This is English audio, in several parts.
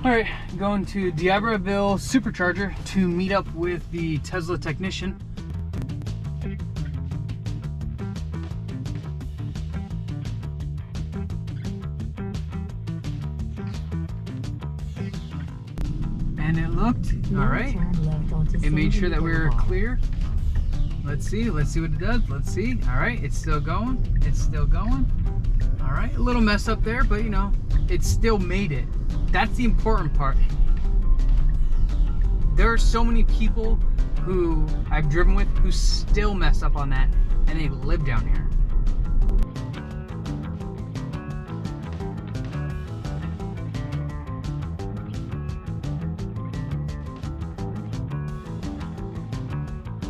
All right, going to D'Iberville Supercharger to meet up with the Tesla technician. And it looked all right. It made sure that we were clear. Let's see what it does. Let's see. All right, it's still going. It's still going. All right, a little mess up there, but you know, it still made it. That's the important part. There are so many people who I've driven with who still mess up on that, and they live down here.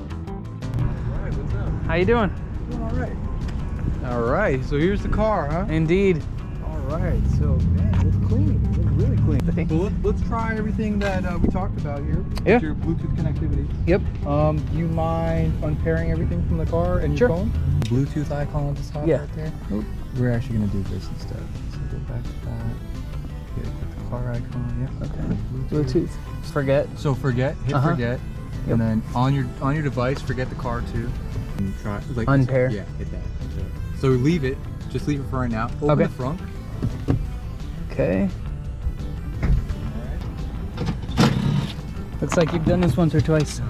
Alright, what's up? How you doing? Doing alright. Alright, so here's the car, huh? Indeed. Alright, so man, it looks clean. It looks really clean. So let's try everything that we talked about here. Yeah. Your Bluetooth connectivity. Yep. Do you mind unpairing everything from the car and Sure. your phone? Bluetooth icon at the top Yeah. right there. Nope. We're actually gonna do this instead. So go back to that. Get the car icon. Yep. Okay. Bluetooth. Forget. So forget. Hit forget. Yep. And then on your device, forget the car too. And try like Unpair. Yeah, hit that. So leave it. Just leave it for right now. Open Okay. the front. Okay. Looks like you've done this once or twice.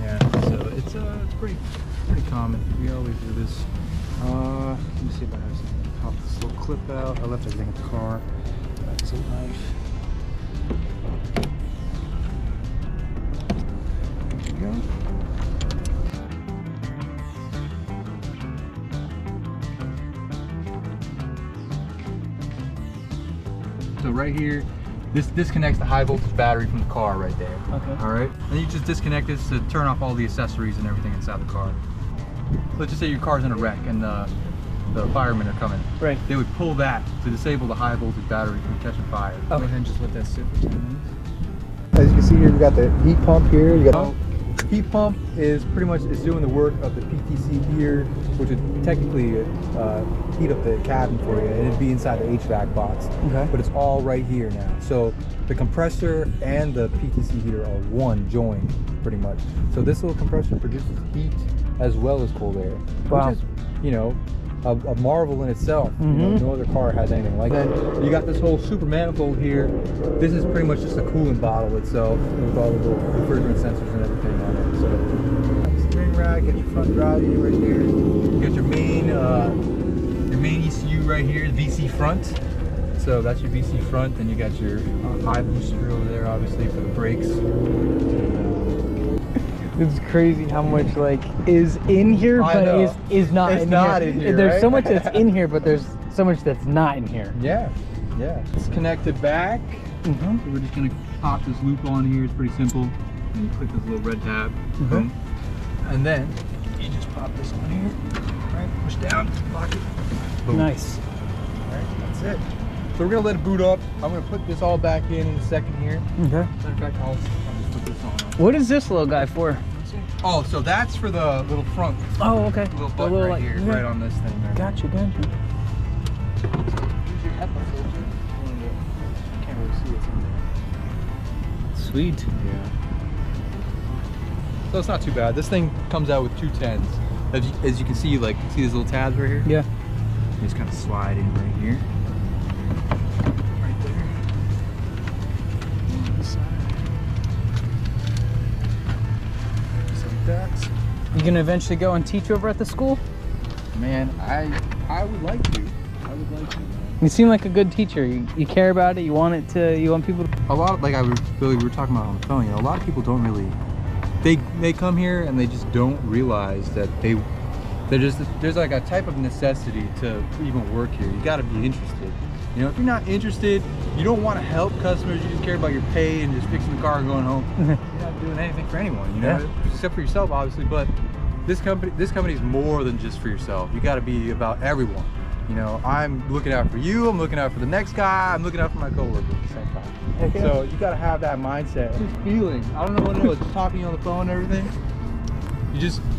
Yeah, so it's pretty common. We always do this. Let me see if I have something. Pop this little clip out. I left everything in the car. That's a knife. There we go. So right here, this disconnects the high voltage battery from the car right there. Okay. All right. And you just disconnect this to turn off all the accessories and everything inside the car. Let's just say your car's in a wreck and the firemen are coming. Right. They would pull that to disable the high voltage battery from catching fire. Okay. And then just let that sit for 10 minutes. As you can see here, we got the heat pump here. You got heat pump is pretty much doing the work of the PTC heater, which would technically heat up the cabin for you, and it'd be inside the HVAC box. Okay. But it's all right here now. So the compressor and the PTC heater are one joined, pretty much. So this little compressor produces heat as well as cold air, Wow. which is, you know, a marvel in itself. You know, Mhm. no other car has anything like that. You got this whole super manifold here. This is pretty much just a coolant bottle itself with all the little refrigerant sensors and everything on it. So steering rack, got your front drive unit right there. You got your main ECU right here, VC front. So that's your VC front, and you got your high booster over there, obviously for the brakes. It's crazy how much like is in here, I but know. is not It's in not here. in here, There's right? so much that's in here, but there's so much that's not in here. Yeah, yeah. It's connected back. Mm-hmm. So we're just gonna pop this loop on here. It's pretty simple. And you click this little red tab. Boom. And then you just pop this on here. Right, push down, lock it. Boom. Nice. All right, that's it. So we're gonna let it boot up. I'm gonna put this all back in a second here. Okay. Matter of fact, I'll just put this on. What is this little guy for? Oh, so that's for the little front, Oh, okay. little The button right like, here, yeah. right on this thing there. Gotcha. Use your headlight filter. Can't really see what's in there. Sweet. Yeah. So it's not too bad. This thing comes out with two 10s. As you can see, like, see these little tabs right here? Yeah. You just kind of slide in right here. Right there. On the side. Just like that. You gonna eventually go and teach over at the school? Man, I would like to. I would like to. You seem like a good teacher. You care about it. You want people to. A lot of, like Billy, we were talking about on the phone, you know, a lot of people don't really, they come here and they just don't realize that there's like a type of necessity to even work here. You got to be interested. You know, if you're not interested, you don't want to help customers, you just care about your pay and just fixing the car and going home, you're not doing anything for anyone, you know, except for yourself, obviously. But this company is more than just for yourself. You got to be about everyone. You know, I'm looking out for you, I'm looking out for the next guy, I'm looking out for my coworker at the same time. Okay. So you gotta have that mindset. Just feeling. I don't know what it is, talking to you on the phone and everything.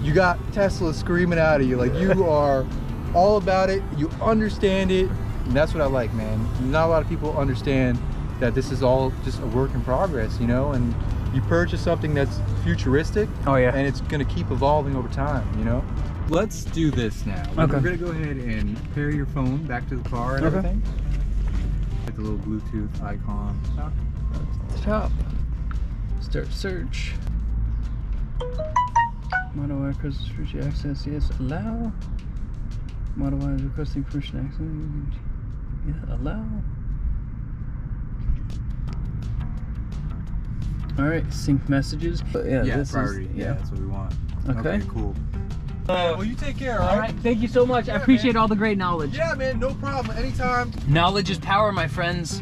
You got Tesla screaming out of you. Like, you are all about it, you understand it, And that's what I like, man. Not a lot of people understand that this is all just a work in progress, you know, and you purchase something that's futuristic. Oh, yeah. And it's gonna keep evolving over time, you know. Let's do this now. Okay. We're gonna go ahead and pair your phone back to the car and Okay. everything. Get the little Bluetooth icon. At the top. Start search. Model Y requesting permission access. Yes. Allow. Model Y is requesting permission access. Yeah. Allow. All right. Sync messages. Yeah. This priority. is. Yeah, that's what we want. Okay. Cool. Well, you take care, all All right? right. Thank you so much. I appreciate all the great knowledge. Yeah, man, no problem. Anytime. Knowledge is power, my friends.